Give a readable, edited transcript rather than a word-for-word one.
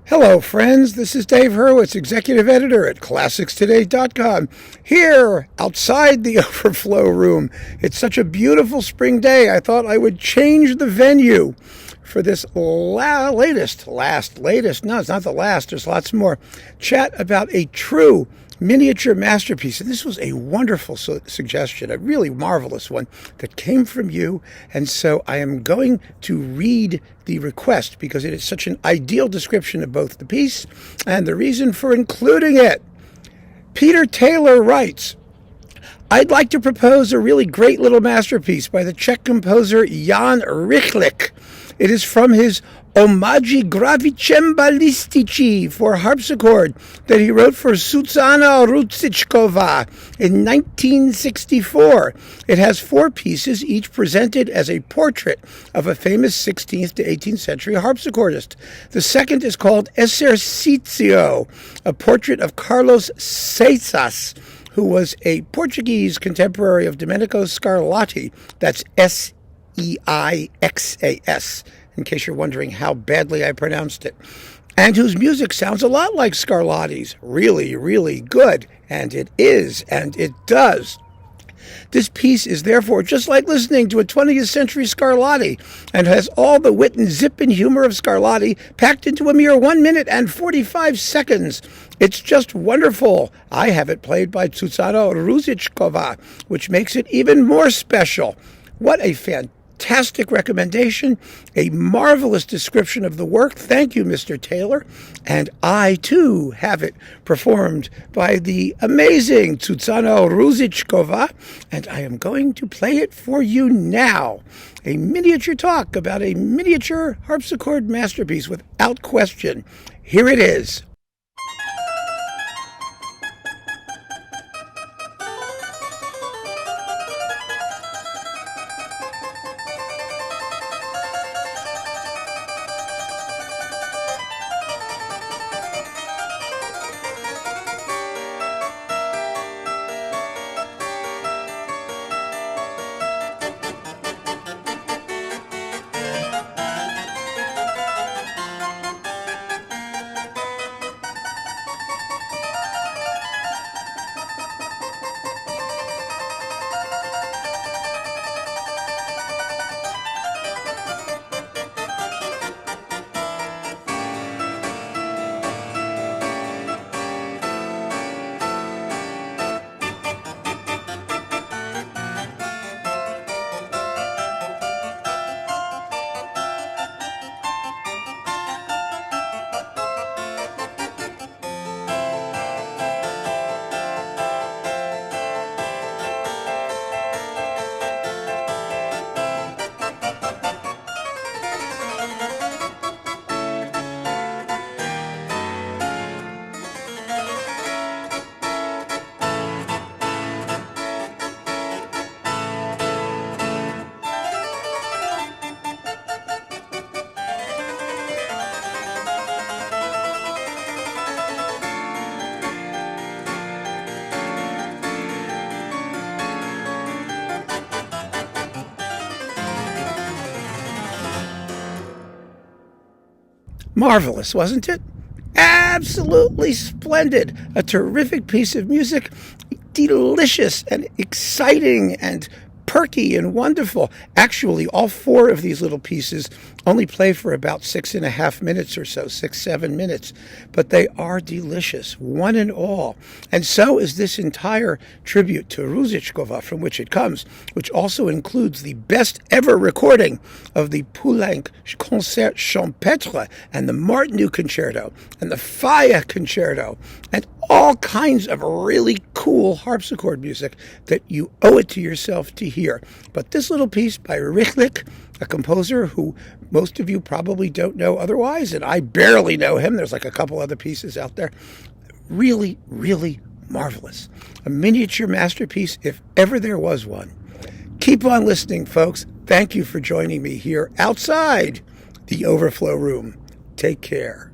Hello, friends. This is Dave Hurwitz, executive editor at ClassicsToday.com, here outside the overflow room. It's such a beautiful spring day, I thought I would change the venue for this latest, no, it's not the last, there's lots more, chat about a true miniature masterpiece. And this was a wonderful suggestion, a really marvelous one that came from you. And so I am going to read the request because it is such an ideal description of both the piece and the reason for including it. Peter Taylor writes, I'd like to propose a really great little masterpiece by the Czech composer Jan Richlík. It is from his Hommagi gravicembalistici for harpsichord that he wrote for Zuzana Růžičková in 1964. It has 4 pieces, each presented as a portrait of a famous 16th to 18th century harpsichordist. The second is called Exercício, a portrait of Carlos Seixas, who was a Portuguese contemporary of Domenico Scarlatti. That's Seixas, in case you're wondering how badly I pronounced it, and whose music sounds a lot like Scarlatti's. Really, really good. And it is, and it does. This piece is therefore just like listening to a 20th century Scarlatti and has all the wit and zip and humor of Scarlatti packed into a mere 1 minute and 45 seconds. It's just wonderful. I have it played by Zuzana Růžičková, which makes it even more special. What a fantastic recommendation, a marvelous description of the work. Thank you, Mr. Taylor. And I, too, have it performed by the amazing Zuzana Růžičková, and I am going to play it for you now. A miniature talk about a miniature harpsichord masterpiece without question. Here it is. Marvelous, wasn't it? Absolutely splendid. A terrific piece of music. Delicious and exciting and perky and wonderful. Actually, all 4 of these little pieces only play for about 6.5 minutes or so, 6-7 minutes, but they are delicious, one and all. And so is this entire tribute to Růžičková, from which it comes, which also includes the best ever recording of the Poulenc Concert Champêtre and the Martineau Concerto and the Faya Concerto and all kinds of really cool harpsichord music that you owe it to yourself to hear. But this little piece by Richlík, a composer who most of you probably don't know otherwise, and I barely know him. There's like a couple other pieces out there. Really, really marvelous. A miniature masterpiece, if ever there was one. Keep on listening, folks. Thank you for joining me here outside the overflow room. Take care.